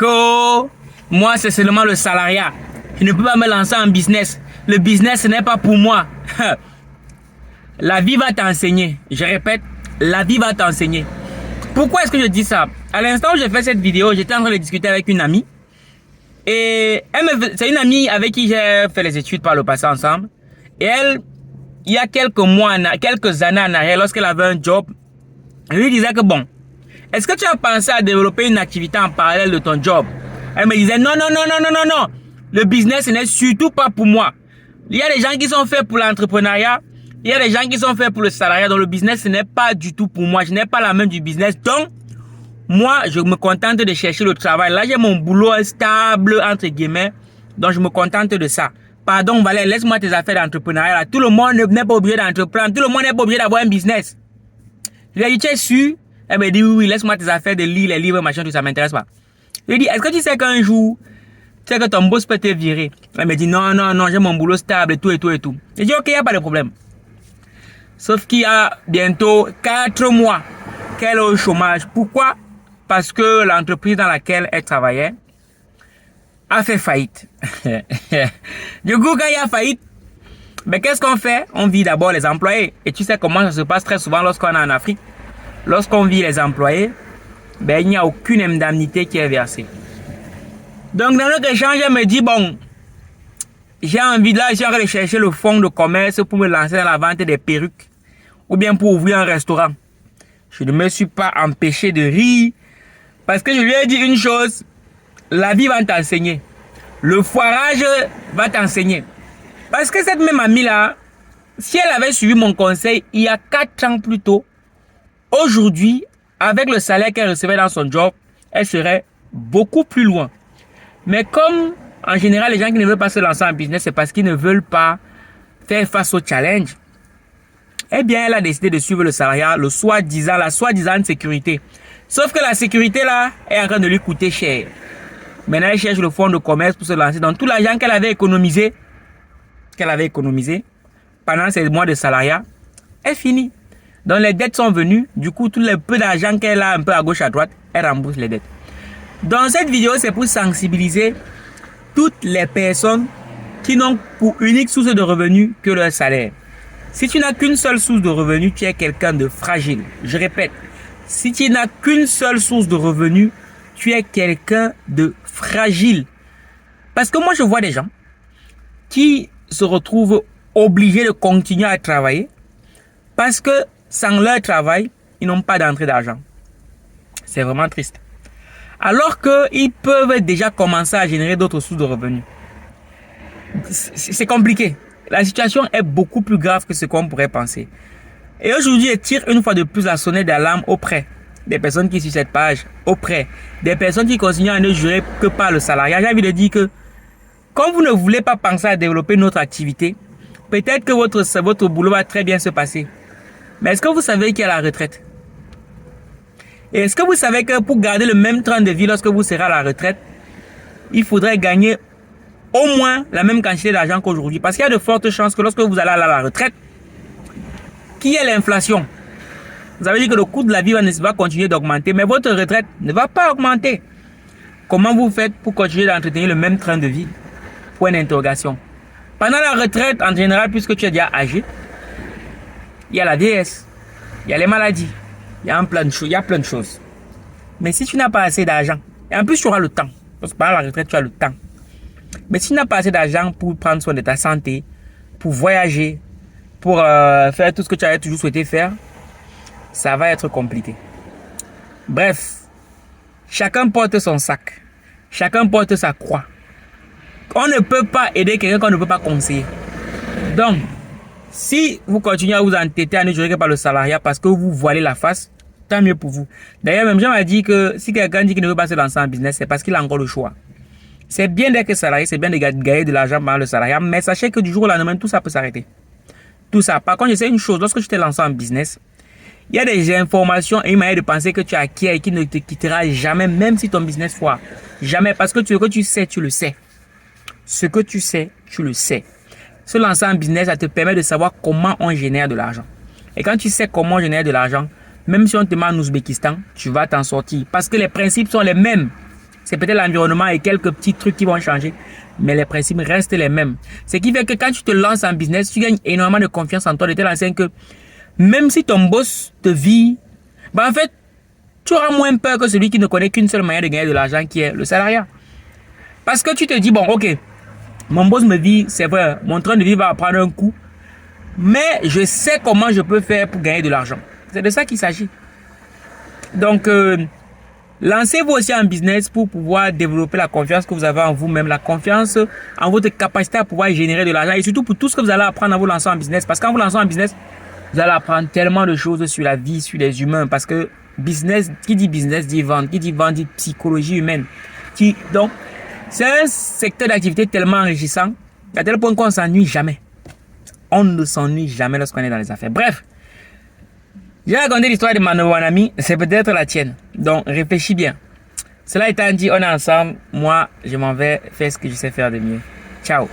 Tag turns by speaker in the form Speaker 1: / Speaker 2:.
Speaker 1: que moi, c'est seulement le salariat. Je ne peux pas me lancer en business. Le business, ce n'est pas pour moi. La vie va t'enseigner. Je répète, la vie va t'enseigner. Pourquoi est-ce que je dis ça? À l'instant où j'ai fait cette vidéo, j'étais en train de discuter avec une amie. Et c'est une amie avec qui j'ai fait les études par le passé ensemble. Et elle, il y a quelques années en arrière, lorsqu'elle avait un job, je lui disais que bon, est-ce que tu as pensé à développer une activité en parallèle de ton job? Elle me disait non. Le business, ce n'est surtout pas pour moi. Il y a des gens qui sont faits pour l'entrepreneuriat. Il y a des gens qui sont faits pour le salariat. Donc le business, ce n'est pas du tout pour moi. Je n'ai pas la main du business. Donc, moi, je me contente de chercher le travail. Là, j'ai mon boulot stable, entre guillemets. Donc, je me contente de ça. Pardon, Valère, laisse-moi tes affaires d'entrepreneuriat. Là. Tout le monde n'est pas obligé d'entreprendre. Tout le monde n'est pas obligé d'avoir un business. Je lui ai dit, tu es sûr? Elle me dit, oui, laisse-moi tes affaires de lire les livres, machin, tout ça m'intéresse pas. Je lui ai dit, est-ce que tu sais qu'un jour, tu sais que ton boss peut te virer? Elle me dit, non, j'ai mon boulot stable et tout. J'ai dit, ok, il n'y a pas de problème. Sauf qu'il y a bientôt 4 mois qu'elle est au chômage. Pourquoi? Parce que l'entreprise dans laquelle elle travaillait a fait faillite. Du coup, quand il y a faillite, ben, qu'est-ce qu'on fait? On vit d'abord les employés. Et tu sais comment ça se passe très souvent lorsqu'on est en Afrique. Lorsqu'on vit les employés, ben, il n'y a aucune indemnité qui est versée. Donc, dans notre échange, elle me dit, bon, j'ai envie de là, j'ai envie de chercher le fonds de commerce pour me lancer dans la vente des perruques. Ou bien pour ouvrir un restaurant. Je ne me suis pas empêché de rire. Parce que je lui ai dit une chose. La vie va t'enseigner. Le foirage va t'enseigner. Parce que cette même amie-là, si elle avait suivi mon conseil il y a 4 ans plus tôt, aujourd'hui, avec le salaire qu'elle recevait dans son job, elle serait beaucoup plus loin. Mais comme, en général, les gens qui ne veulent pas se lancer en business, c'est parce qu'ils ne veulent pas faire face au challenge. Eh bien, elle a décidé de suivre le salariat, la soi-disant sécurité. Sauf que la sécurité, là, est en train de lui coûter cher. Maintenant, elle cherche le fonds de commerce pour se lancer. Donc, tout l'argent qu'elle avait économisé pendant ces mois de salariat, est fini. Donc, les dettes sont venues. Du coup, tout le peu d'argent qu'elle a un peu à gauche, à droite, elle rembourse les dettes. Dans cette vidéo, c'est pour sensibiliser toutes les personnes qui n'ont pour unique source de revenus que leur salaire. Si tu n'as qu'une seule source de revenus, tu es quelqu'un de fragile. Je répète, si tu n'as qu'une seule source de revenus, tu es quelqu'un de fragile. Parce que moi, je vois des gens qui se retrouvent obligés de continuer à travailler parce que sans leur travail, ils n'ont pas d'entrée d'argent. C'est vraiment triste. Alors qu'ils peuvent déjà commencer à générer d'autres sources de revenus. C'est compliqué. La situation est beaucoup plus grave que ce qu'on pourrait penser. Et aujourd'hui, je tire une fois de plus la sonnette d'alarme auprès des personnes qui suivent cette page, auprès des personnes qui continuent à ne jurer que par le salariat. J'ai envie de dire que, comme vous ne voulez pas penser à développer une autre activité, peut-être que votre boulot va très bien se passer. Mais est-ce que vous savez qu'il y a la retraite? Et est-ce que vous savez que pour garder le même train de vie lorsque vous serez à la retraite, il faudrait gagner au moins la même quantité d'argent qu'aujourd'hui? Parce qu'il y a de fortes chances que lorsque vous allez à la retraite, qu'il y ait l'inflation. Vous avez dit que le coût de la vie va continuer d'augmenter, mais votre retraite ne va pas augmenter. Comment vous faites pour continuer d'entretenir le même train de vie? Point d'interrogation. Pendant la retraite, en général, puisque tu es déjà âgé, il y a la vieillesse, il y a les maladies, il y a plein de choses. Mais si tu n'as pas assez d'argent, et en plus tu auras le temps, parce que pendant la retraite, tu as le temps. Mais si tu n'as pas assez d'argent pour prendre soin de ta santé, pour voyager, pour faire tout ce que tu avais toujours souhaité faire, ça va être compliqué. Bref, chacun porte son sac. Chacun porte sa croix. On ne peut pas aider quelqu'un qu'on ne peut pas conseiller. Donc, si vous continuez à vous entêter à ne jurer que par le salariat parce que vous voilez la face, tant mieux pour vous. D'ailleurs, même Jean m'a dit que si quelqu'un dit qu'il ne veut pas se lancer en business, c'est parce qu'il a encore le choix. C'est bien d'être salarié, c'est bien de gagner de l'argent par le salariat, mais sachez que du jour au lendemain, tout ça peut s'arrêter. Tout ça. Par contre, je sais une chose, lorsque tu t'es lancé en business, il y a des informations et une manière de penser que tu acquiers et qui ne te quittera jamais, même si ton business foire. Jamais, parce que ce que tu sais, tu le sais. Ce que tu sais, tu le sais. Se lancer en business, ça te permet de savoir comment on génère de l'argent. Et quand tu sais comment on génère de l'argent, même si on te met en Ouzbékistan, tu vas t'en sortir. Parce que les principes sont les mêmes. C'est peut-être l'environnement et quelques petits trucs qui vont changer, mais les principes restent les mêmes. Ce qui fait que quand tu te lances en business, tu gagnes énormément de confiance en toi, de telle enseigne que même si ton boss te vit, bah en fait, tu auras moins peur que celui qui ne connaît qu'une seule manière de gagner de l'argent, qui est le salariat. Parce que tu te dis, bon, ok, mon boss me dit, c'est vrai, mon train de vie va prendre un coup, mais je sais comment je peux faire pour gagner de l'argent. C'est de ça qu'il s'agit. Donc, lancez-vous aussi en business pour pouvoir développer la confiance que vous avez en vous-même, la confiance en votre capacité à pouvoir générer de l'argent et surtout pour tout ce que vous allez apprendre en vous lançant en business. Parce qu'en vous lançant en business, vous allez apprendre tellement de choses sur la vie, sur les humains. Parce que business, qui dit business dit vente, qui dit vente dit psychologie humaine. Donc, c'est un secteur d'activité tellement enrichissant à tel point qu'on ne s'ennuie jamais. On ne s'ennuie jamais lorsqu'on est dans les affaires. Bref, j'ai raconté l'histoire de mon ami, c'est peut-être la tienne. Donc, réfléchis bien. Cela étant dit, on est ensemble. Moi, je m'en vais faire ce que je sais faire de mieux. Ciao.